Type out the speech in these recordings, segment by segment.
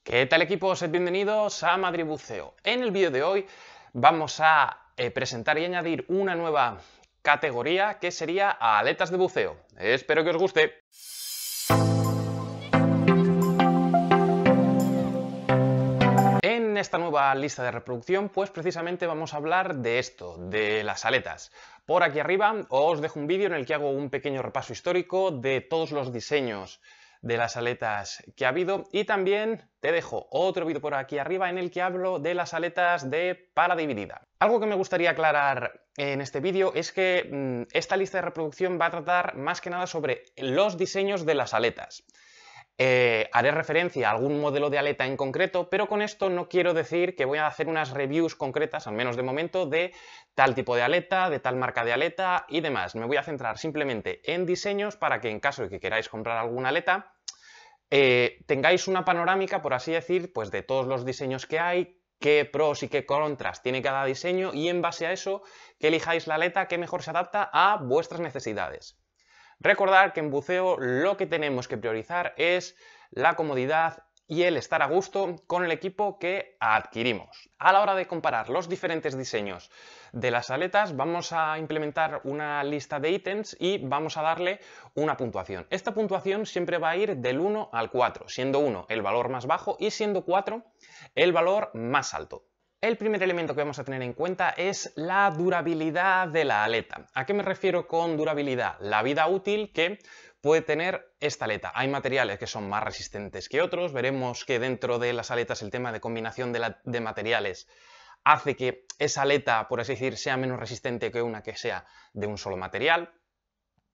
¿Qué tal, equipo? Sed bienvenidos a Madrid Buceo. En el vídeo de hoy vamos a presentar y añadir una nueva categoría que sería aletas de buceo. Espero que os guste. En esta nueva lista de reproducción, pues precisamente vamos a hablar de esto, de las aletas. Por aquí arriba os dejo un vídeo en el que hago un pequeño repaso histórico de todos los diseños de las aletas que ha habido, y también te dejo otro vídeo por aquí arriba en el que hablo de las aletas de pala dividida. Algo que me gustaría aclarar en este vídeo es que esta lista de reproducción va a tratar más que nada sobre los diseños de las aletas. Haré referencia a algún modelo de aleta en concreto, pero con esto no quiero decir que voy a hacer unas reviews concretas, al menos de momento, de tal tipo de aleta, de tal marca de aleta y demás. Me voy a centrar simplemente en diseños para que en caso de que queráis comprar alguna aleta, tengáis una panorámica, por así decir, pues de todos los diseños que hay, qué pros y qué contras tiene cada diseño, y en base a eso que elijáis la aleta que mejor se adapta a vuestras necesidades. Recordad que en buceo lo que tenemos que priorizar es la comodidad y el estar a gusto con el equipo que adquirimos. A la hora de comparar los diferentes diseños de las aletas, vamos a implementar una lista de ítems y vamos a darle una puntuación. Esta puntuación siempre va a ir del 1 al 4, siendo 1 el valor más bajo y siendo 4 el valor más alto. El primer elemento que vamos a tener en cuenta es la durabilidad de la aleta. ¿A qué me refiero con durabilidad? La vida útil que puede tener esta aleta. Hay materiales que son más resistentes que otros. Veremos que dentro de las aletas el tema de combinación de materiales hace que esa aleta, por así decir, sea menos resistente que una que sea de un solo material.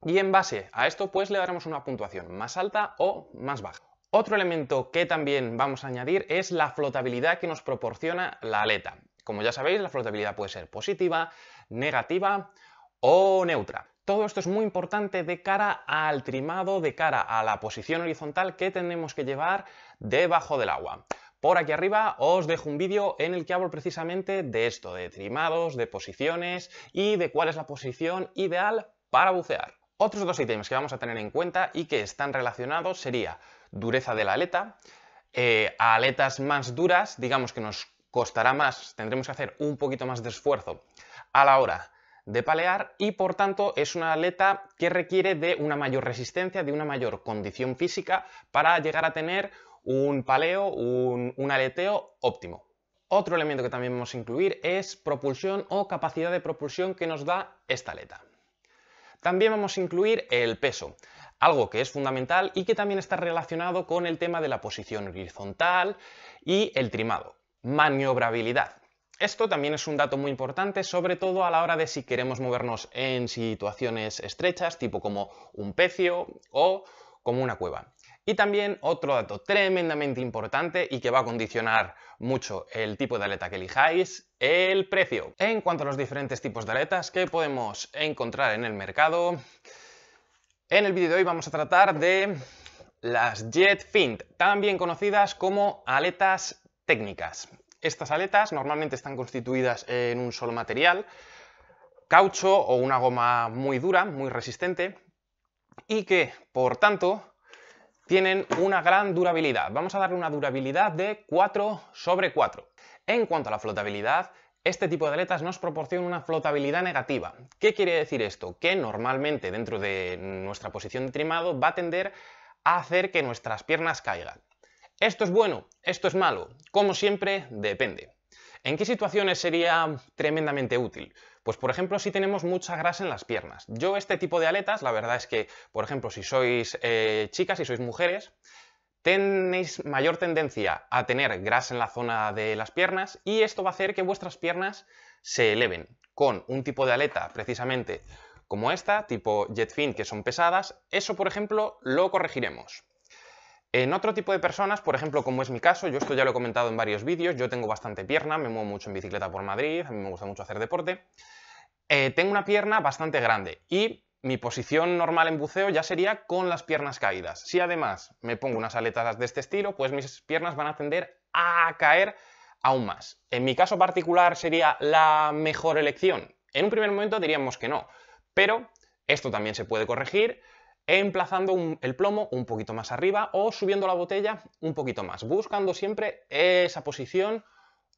Y en base a esto, pues le daremos una puntuación más alta o más baja. Otro elemento que también vamos a añadir es la flotabilidad que nos proporciona la aleta. Como ya sabéis, la flotabilidad puede ser positiva, negativa o neutra. Todo esto es muy importante de cara al trimado, de cara a la posición horizontal que tenemos que llevar debajo del agua. Por aquí arriba os dejo un vídeo en el que hablo precisamente de esto, de trimados, de posiciones y de cuál es la posición ideal para bucear. Otros dos ítems que vamos a tener en cuenta y que están relacionados sería dureza de la aleta. A aletas más duras, digamos que nos costará más, tendremos que hacer un poquito más de esfuerzo a la hora de palear, y por tanto es una aleta que requiere de una mayor resistencia, de una mayor condición física para llegar a tener un paleo, un aleteo óptimo. Otro elemento que también vamos a incluir es propulsión o capacidad de propulsión que nos da esta aleta. También vamos a incluir el peso, algo que es fundamental y que también está relacionado con el tema de la posición horizontal y el trimado. Maniobrabilidad. Esto también es un dato muy importante, sobre todo a la hora de si queremos movernos en situaciones estrechas, tipo como un pecio o como una cueva. Y también otro dato tremendamente importante y que va a condicionar mucho el tipo de aleta que elijáis, el precio. En cuanto a los diferentes tipos de aletas que podemos encontrar en el mercado, en el vídeo de hoy vamos a tratar de las Jet Fin, también conocidas como aletas técnicas. Estas aletas normalmente están constituidas en un solo material, caucho o una goma muy dura, muy resistente, y que, por tanto, tienen una gran durabilidad. Vamos a darle una durabilidad de 4/4. En cuanto a la flotabilidad, este tipo de aletas nos proporciona una flotabilidad negativa. ¿Qué quiere decir esto? Que normalmente dentro de nuestra posición de trimado va a tender a hacer que nuestras piernas caigan. ¿Esto es bueno? ¿Esto es malo? Como siempre, depende. ¿En qué situaciones sería tremendamente útil? Pues por ejemplo si tenemos mucha grasa en las piernas. Yo este tipo de aletas, la verdad es que, por ejemplo, si sois chicas, si sois mujeres, tenéis mayor tendencia a tener grasa en la zona de las piernas, y esto va a hacer que vuestras piernas se eleven. Con un tipo de aleta precisamente como esta, tipo Jet Fin, que son pesadas, eso por ejemplo lo corregiremos. En otro tipo de personas, por ejemplo, como es mi caso, yo esto ya lo he comentado en varios vídeos, yo tengo bastante pierna, me muevo mucho en bicicleta por Madrid, a mí me gusta mucho hacer deporte. Tengo una pierna bastante grande y mi posición normal en buceo ya sería con las piernas caídas. Si además me pongo unas aletas de este estilo, pues mis piernas van a tender a caer aún más. En mi caso particular, ¿sería la mejor elección? En un primer momento diríamos que no, pero esto también se puede corregir. emplazando el plomo un poquito más arriba o subiendo la botella un poquito más, buscando siempre esa posición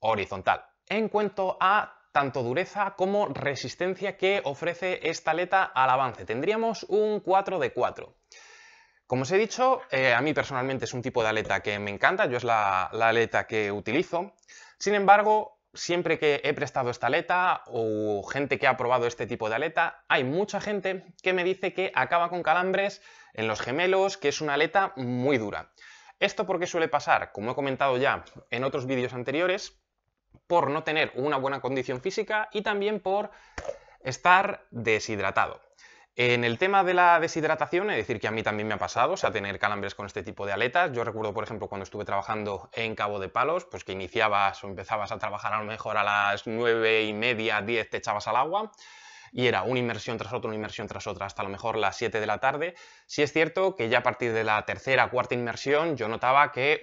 horizontal. En cuanto a tanto dureza como resistencia que ofrece esta aleta al avance, tendríamos un 4 de 4. Como os he dicho, a mí personalmente es un tipo de aleta que me encanta, yo es la aleta que utilizo. Sin embargo, siempre que he prestado esta aleta o gente que ha probado este tipo de aleta, hay mucha gente que me dice que acaba con calambres en los gemelos, que es una aleta muy dura. ¿Esto por qué suele pasar? Como he comentado ya en otros vídeos anteriores, por no tener una buena condición física y también por estar deshidratado. En el tema de la deshidratación, es decir, que a mí también me ha pasado, o sea, tener calambres con este tipo de aletas. Yo recuerdo, por ejemplo, cuando estuve trabajando en Cabo de Palos, pues que iniciabas o empezabas a trabajar a lo mejor a las 9:30, 10 te echabas al agua y era una inmersión tras otra, hasta a lo mejor las 7 de la tarde. Sí es cierto que ya a partir de la tercera, cuarta inmersión yo notaba que,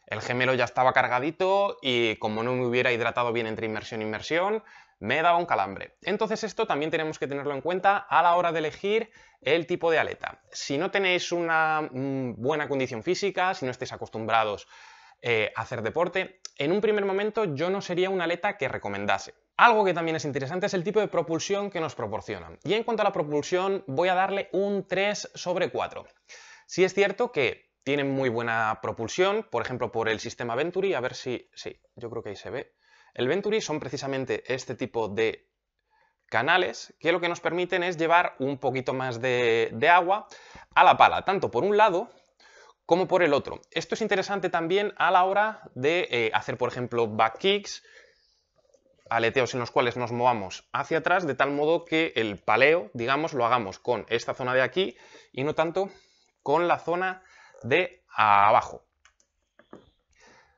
el gemelo ya estaba cargadito y como no me hubiera hidratado bien entre inmersión e inmersión, me daba un calambre. Entonces esto también tenemos que tenerlo en cuenta a la hora de elegir el tipo de aleta. Si no tenéis una buena condición física, si no estáis acostumbrados a hacer deporte, en un primer momento yo no sería una aleta que recomendase. Algo que también es interesante es el tipo de propulsión que nos proporcionan. Y en cuanto a la propulsión, voy a darle un 3 sobre 4. Sí es cierto que tienen muy buena propulsión, por ejemplo por el sistema Venturi, a ver si... sí, yo creo que ahí se ve. El Venturi son precisamente este tipo de canales que lo que nos permiten es llevar un poquito más de agua a la pala, tanto por un lado como por el otro. Esto es interesante también a la hora de hacer, por ejemplo, back kicks, aleteos en los cuales nos movamos hacia atrás, de tal modo que el paleo, digamos, lo hagamos con esta zona de aquí y no tanto con la zona de abajo.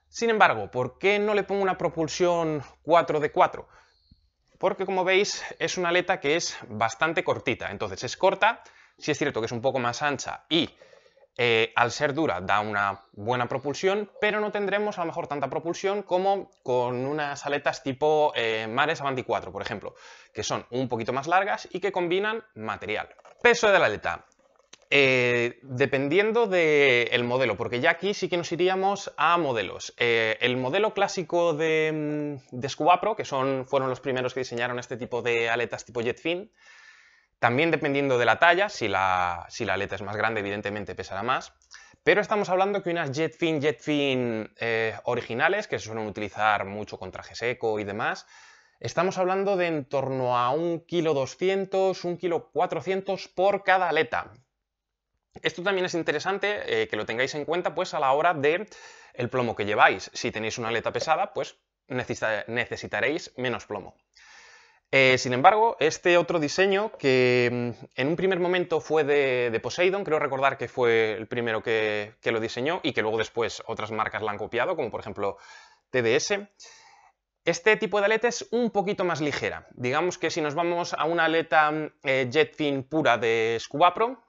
Sin embargo, ¿por qué no le pongo una propulsión 4 de 4? Porque como veis es una aleta que es bastante cortita, entonces es corta, sí es cierto que es un poco más ancha y al ser dura da una buena propulsión, pero no tendremos a lo mejor tanta propulsión como con unas aletas tipo Mares Avanti 4, por ejemplo, que son un poquito más largas y que combinan material. Peso de la aleta. Dependiendo del modelo, porque ya aquí sí que nos iríamos a modelos. El modelo clásico de Scubapro, que fueron los primeros que diseñaron este tipo de aletas tipo Jetfin, también dependiendo de la talla, si la aleta es más grande, evidentemente pesará más, pero estamos hablando que unas Jetfin originales, que se suelen utilizar mucho con traje seco y demás, estamos hablando de en torno a 1,2 kg, 1,4 kg por cada aleta. Esto también es interesante que lo tengáis en cuenta pues a la hora de el plomo que lleváis. Si tenéis una aleta pesada, pues necesitaréis menos plomo. Sin embargo, este otro diseño, que en un primer momento fue de Poseidon, creo recordar que fue el primero que lo diseñó y que luego después otras marcas la han copiado, como por ejemplo TDS. Este tipo de aleta es un poquito más ligera. Digamos que si nos vamos a una aleta Jetfin pura de Scubapro,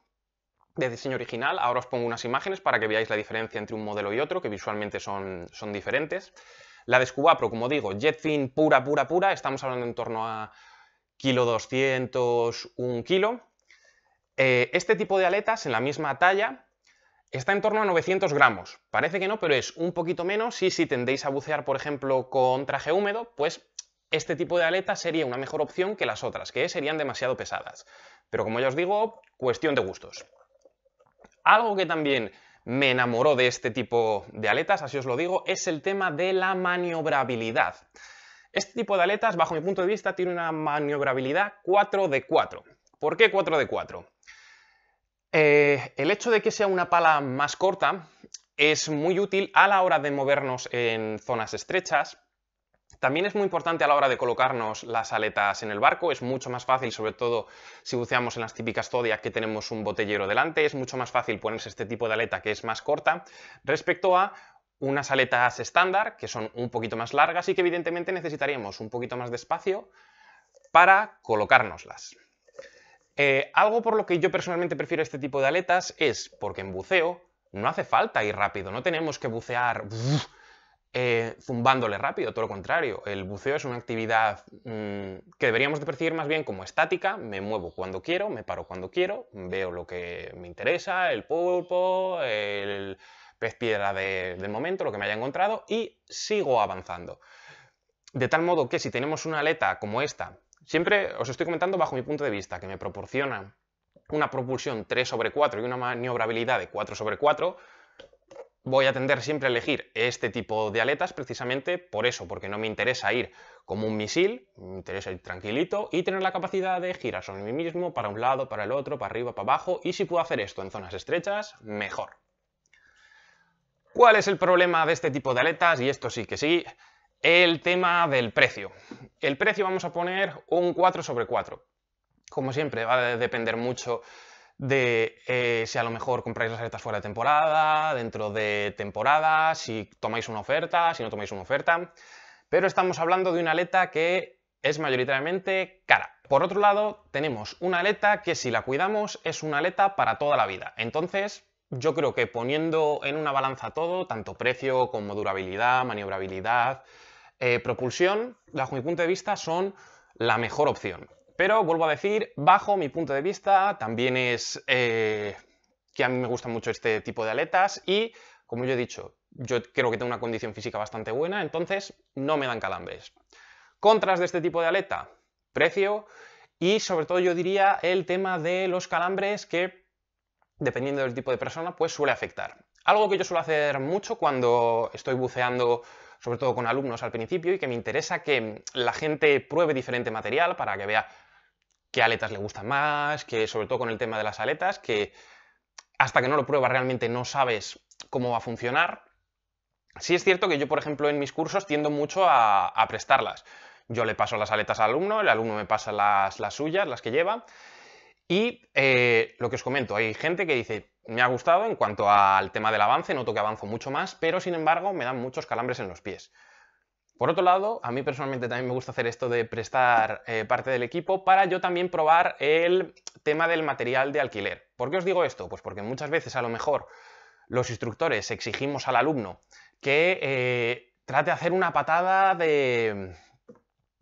de diseño original, ahora os pongo unas imágenes para que veáis la diferencia entre un modelo y otro, que visualmente son diferentes. La de Scubapro, como digo, Jetfin pura, estamos hablando en torno a 1,2 kg, 1 kg. Este tipo de aletas, en la misma talla, está en torno a 900 gramos. Parece que no, pero es un poquito menos y si tendéis a bucear, por ejemplo, con traje húmedo, pues este tipo de aletas sería una mejor opción que las otras, que serían demasiado pesadas. Pero como ya os digo, cuestión de gustos. Algo que también me enamoró de este tipo de aletas, así os lo digo, es el tema de la maniobrabilidad. Este tipo de aletas, bajo mi punto de vista, tiene una maniobrabilidad 4 de 4. ¿Por qué 4 de 4? El hecho de que sea una pala más corta es muy útil a la hora de movernos en zonas estrechas. También es muy importante a la hora de colocarnos las aletas en el barco, es mucho más fácil, sobre todo si buceamos en las típicas Zodiac que tenemos un botellero delante, es mucho más fácil ponerse este tipo de aleta que es más corta respecto a unas aletas estándar que son un poquito más largas y que evidentemente necesitaríamos un poquito más de espacio para colocárnoslas. Algo por lo que yo personalmente prefiero este tipo de aletas es porque en buceo no hace falta ir rápido, no tenemos que bucear zumbándole rápido, todo lo contrario. El buceo es una actividad que deberíamos de percibir más bien como estática. Me muevo cuando quiero, me paro cuando quiero, veo lo que me interesa, el pulpo, el pez piedra del momento, lo que me haya encontrado, y sigo avanzando. De tal modo que si tenemos una aleta como esta, siempre os estoy comentando bajo mi punto de vista, que me proporciona una propulsión 3/4 y una maniobrabilidad de 4/4, voy a tender siempre a elegir este tipo de aletas precisamente por eso, porque no me interesa ir como un misil, me interesa ir tranquilito y tener la capacidad de girar sobre mí mismo, para un lado, para el otro, para arriba, para abajo, y si puedo hacer esto en zonas estrechas, mejor. ¿Cuál es el problema de este tipo de aletas? Y esto sí que sí, el tema del precio. El precio vamos a poner un 4/4. Como siempre, va a depender mucho de si a lo mejor compráis las aletas fuera de temporada, dentro de temporada, si tomáis una oferta, si no tomáis una oferta, pero estamos hablando de una aleta que es mayoritariamente cara. Por otro lado, tenemos una aleta que si la cuidamos es una aleta para toda la vida. Entonces, yo creo que poniendo en una balanza todo, tanto precio como durabilidad, maniobrabilidad, propulsión, bajo mi punto de vista son la mejor opción. Pero vuelvo a decir, bajo mi punto de vista, también es que a mí me gusta mucho este tipo de aletas y, como yo he dicho, yo creo que tengo una condición física bastante buena, entonces no me dan calambres. Contras de este tipo de aleta, precio y sobre todo yo diría el tema de los calambres que, dependiendo del tipo de persona, pues suele afectar. Algo que yo suelo hacer mucho cuando estoy buceando, sobre todo con alumnos al principio, y que me interesa que la gente pruebe diferente material para que vea qué aletas le gustan más, que sobre todo con el tema de las aletas, que hasta que no lo pruebas realmente no sabes cómo va a funcionar. Sí es cierto que yo, por ejemplo, en mis cursos tiendo mucho a prestarlas. Yo le paso las aletas al alumno, el alumno me pasa las suyas, las que lleva, y lo que os comento, hay gente que dice, me ha gustado en cuanto al tema del avance, noto que avanzo mucho más, pero sin embargo me dan muchos calambres en los pies. Por otro lado, a mí personalmente también me gusta hacer esto de prestar parte del equipo para yo también probar el tema del material de alquiler. ¿Por qué os digo esto? Pues porque muchas veces a lo mejor los instructores exigimos al alumno que trate de hacer una patada de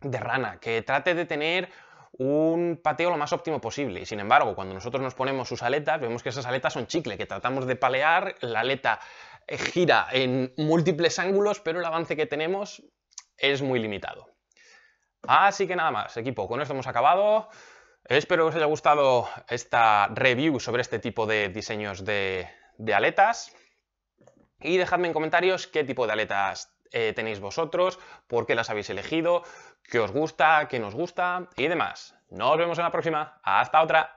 rana, que trate de tener un pateo lo más óptimo posible. Y sin embargo, cuando nosotros nos ponemos sus aletas, vemos que esas aletas son chicle, que tratamos de palear, la aleta gira en múltiples ángulos, pero el avance que tenemos es muy limitado. Así que nada más, equipo, con esto hemos acabado. Espero que os haya gustado esta review sobre este tipo de diseños de aletas. Y dejadme en comentarios qué tipo de aletas tenéis vosotros, por qué las habéis elegido, qué os gusta, qué nos gusta y demás. Nos vemos en la próxima. ¡Hasta otra!